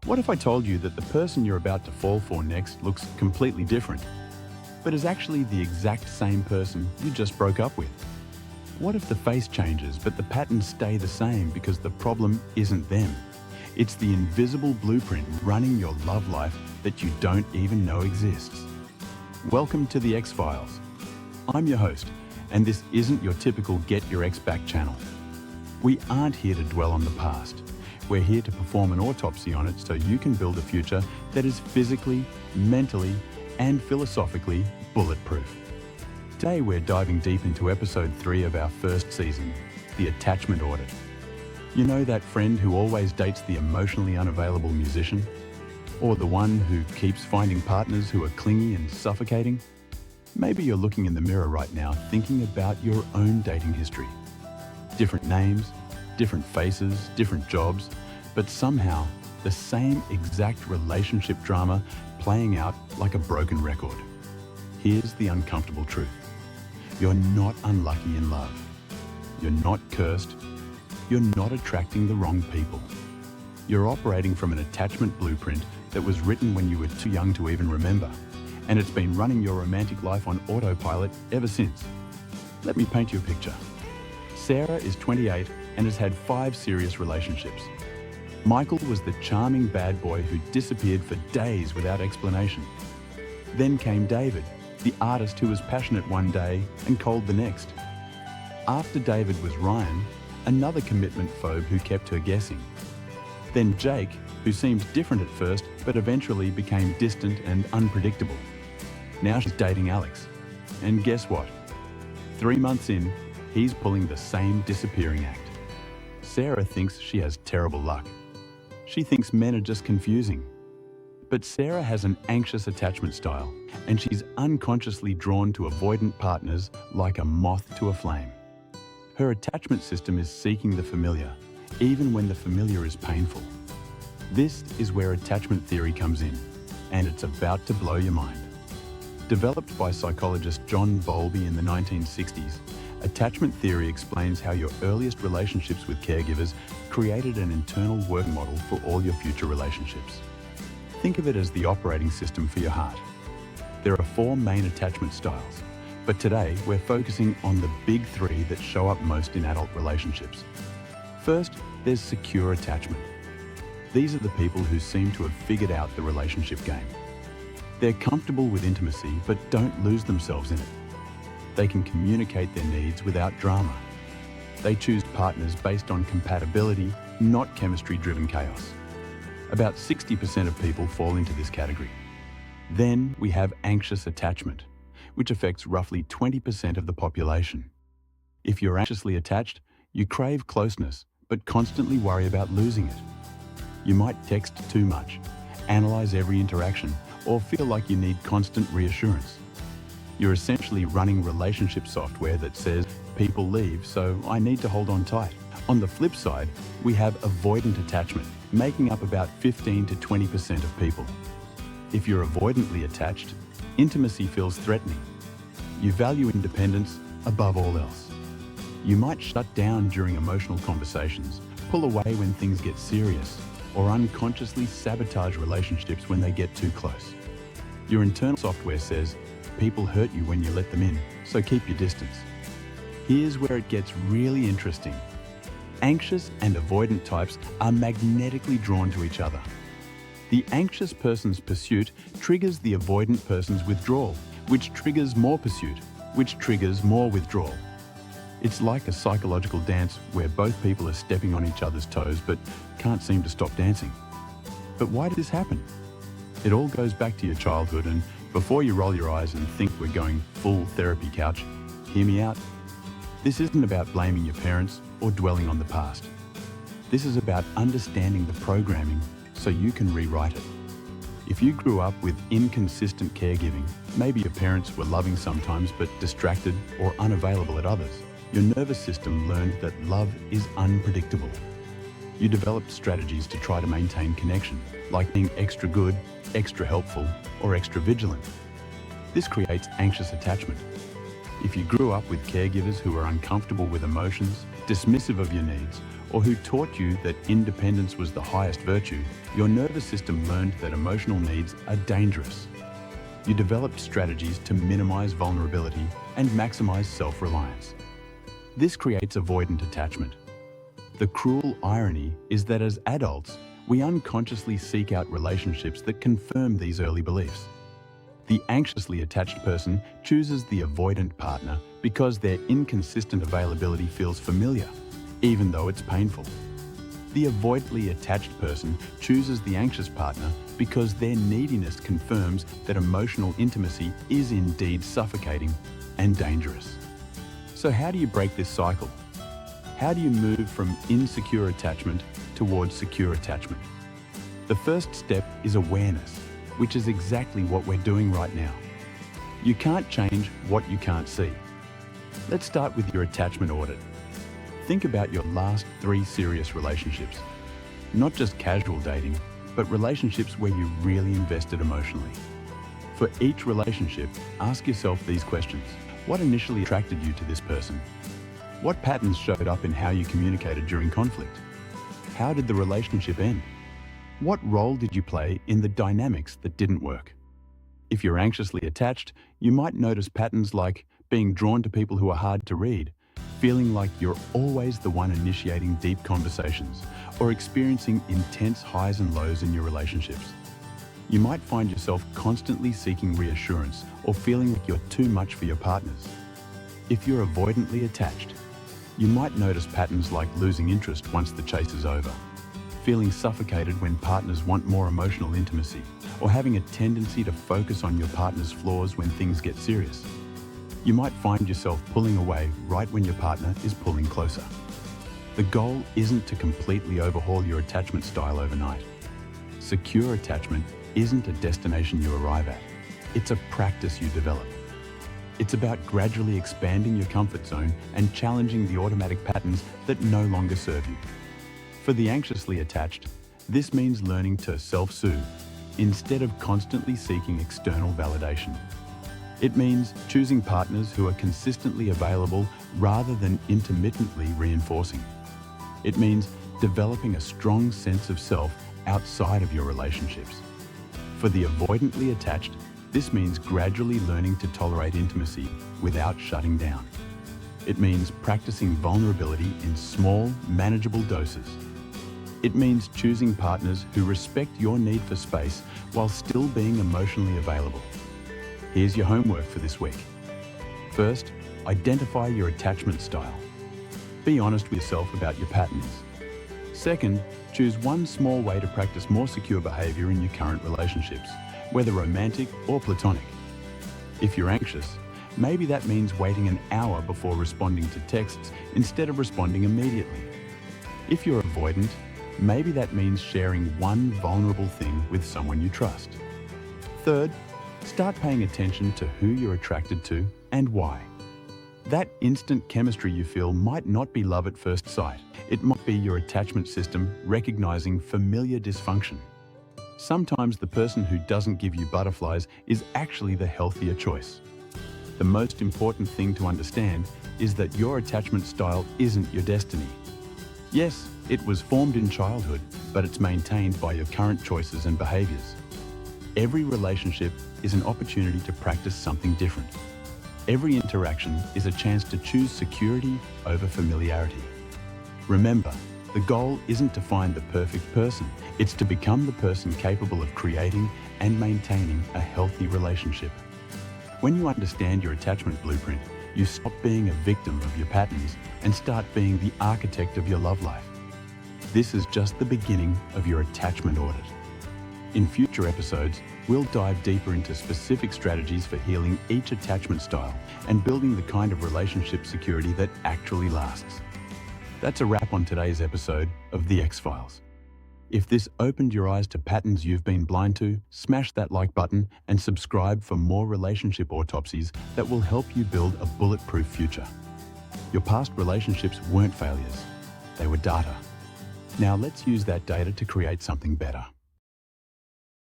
What if I told you that the person you're about to fall for next looks completely different, but is actually the exact same person you just broke up with? What if the face changes, but the patterns stay the same because the problem isn't them? It's the invisible blueprint running your love life that you don't even know exists. Welcome to the X-Files. I'm your host, and this isn't your typical Get Your Ex Back channel. We aren't here to dwell on the past. We're here to perform an autopsy on it so you can build a future that is physically, mentally, and philosophically bulletproof. Today we're diving deep into episode 3 of our first season, the Attachment Audit. You know that friend who always dates the emotionally unavailable musician? Or the one who keeps finding partners who are clingy and suffocating? Maybe you're looking in the mirror right now thinking about your own dating history. Different names, different faces, different jobs, but somehow the same exact relationship drama playing out like a broken record. Here's the uncomfortable truth. You're not unlucky in love. You're not cursed. You're not attracting the wrong people. You're operating from an attachment blueprint that was written when you were too young to even remember, and it's been running your romantic life on autopilot ever since. Let me paint you a picture. Sarah is 28 and has had 5 serious relationships. Michael was the charming bad boy who disappeared for days without explanation. Then came David, the artist who was passionate one day and cold the next. After David was Ryan, another commitment phobe who kept her guessing. Then Jake, who seemed different at first but eventually became distant and unpredictable. Now she's dating Alex. And guess what? 3 months in, he's pulling the same disappearing act. Sarah thinks she has terrible luck. She thinks men are just confusing. But Sarah has an anxious attachment style, and she's unconsciously drawn to avoidant partners like a moth to a flame. Her attachment system is seeking the familiar, even when the familiar is painful. This is where attachment theory comes in, and it's about to blow your mind. Developed by psychologist John Bowlby in the 1960s, attachment theory explains how your earliest relationships with caregivers created an internal work model for all your future relationships. Think of it as the operating system for your heart. There are 4 main attachment styles, but today we're focusing on the big 3 that show up most in adult relationships. First, there's secure attachment. These are the people who seem to have figured out the relationship game. They're comfortable with intimacy but don't lose themselves in it. They can communicate their needs without drama. They choose partners based on compatibility, not chemistry-driven chaos. About 60% of people fall into this category. Then we have anxious attachment, which affects roughly 20% of the population. If you're anxiously attached, you crave closeness, but constantly worry about losing it. You might text too much, analyze every interaction, or feel like you need constant reassurance. You're essentially running relationship software that says, people leave, so I need to hold on tight. On the flip side, we have avoidant attachment, making up about 15 to 20% of people. If you're avoidantly attached, intimacy feels threatening. You value independence above all else. You might shut down during emotional conversations, pull away when things get serious, or unconsciously sabotage relationships when they get too close. Your internal software says, people hurt you when you let them in, so keep your distance. Here's where it gets really interesting. Anxious and avoidant types are magnetically drawn to each other. The anxious person's pursuit triggers the avoidant person's withdrawal, which triggers more pursuit, which triggers more withdrawal. It's like a psychological dance where both people are stepping on each other's toes but can't seem to stop dancing. But why did this happen? It all goes back to your childhood, and before you roll your eyes and think we're going full therapy couch, hear me out. This isn't about blaming your parents or dwelling on the past. This is about understanding the programming so you can rewrite it. If you grew up with inconsistent caregiving, maybe your parents were loving sometimes but distracted or unavailable at others, your nervous system learned that love is unpredictable. You developed strategies to try to maintain connection, like being extra good, extra helpful, or extra vigilant. This creates anxious attachment. If you grew up with caregivers who are uncomfortable with emotions, dismissive of your needs, or who taught you that independence was the highest virtue, your nervous system learned that emotional needs are dangerous. You developed strategies to minimize vulnerability and maximize self-reliance. This creates avoidant attachment. The cruel irony is that as adults, we unconsciously seek out relationships that confirm these early beliefs. The anxiously attached person chooses the avoidant partner because their inconsistent availability feels familiar, even though it's painful. The avoidantly attached person chooses the anxious partner because their neediness confirms that emotional intimacy is indeed suffocating and dangerous. So how do you break this cycle? How do you move from insecure attachment towards secure attachment? The first step is awareness, which is exactly what we're doing right now. You can't change what you can't see. Let's start with your attachment audit. Think about your last 3 serious relationships. Not just casual dating, but relationships where you really invested emotionally. For each relationship, ask yourself these questions. What initially attracted you to this person? What patterns showed up in how you communicated during conflict? How did the relationship end? What role did you play in the dynamics that didn't work? If you're anxiously attached, you might notice patterns like being drawn to people who are hard to read, feeling like you're always the one initiating deep conversations, or experiencing intense highs and lows in your relationships. You might find yourself constantly seeking reassurance or feeling like you're too much for your partners. If you're avoidantly attached, you might notice patterns like losing interest once the chase is over, feeling suffocated when partners want more emotional intimacy, or having a tendency to focus on your partner's flaws when things get serious. You might find yourself pulling away right when your partner is pulling closer. The goal isn't to completely overhaul your attachment style overnight. Secure attachment isn't a destination you arrive at. It's a practice you develop. It's about gradually expanding your comfort zone and challenging the automatic patterns that no longer serve you. For the anxiously attached, this means learning to self-soothe instead of constantly seeking external validation. It means choosing partners who are consistently available rather than intermittently reinforcing. It means developing a strong sense of self outside of your relationships. For the avoidantly attached, this means gradually learning to tolerate intimacy without shutting down. It means practicing vulnerability in small, manageable doses. It means choosing partners who respect your need for space while still being emotionally available. Here's your homework for this week. First, identify your attachment style. Be honest with yourself about your patterns. Second, choose one small way to practice more secure behavior in your current relationships, whether romantic or platonic. If you're anxious, maybe that means waiting an hour before responding to texts instead of responding immediately. If you're avoidant, maybe that means sharing one vulnerable thing with someone you trust. Third, start paying attention to who you're attracted to and why. That instant chemistry you feel might not be love at first sight. It might be your attachment system recognizing familiar dysfunction. Sometimes the person who doesn't give you butterflies is actually the healthier choice. The most important thing to understand is that your attachment style isn't your destiny. Yes, it was formed in childhood, but it's maintained by your current choices and behaviors. Every relationship is an opportunity to practice something different. Every interaction is a chance to choose security over familiarity. Remember, the goal isn't to find the perfect person, it's to become the person capable of creating and maintaining a healthy relationship. When you understand your attachment blueprint, you stop being a victim of your patterns and start being the architect of your love life. This is just the beginning of your attachment audit. In future episodes, we'll dive deeper into specific strategies for healing each attachment style and building the kind of relationship security that actually lasts. That's a wrap on today's episode of The X-Files. If this opened your eyes to patterns you've been blind to, smash that like button and subscribe for more relationship autopsies that will help you build a bulletproof future. Your past relationships weren't failures, they were data. Now let's use that data to create something better.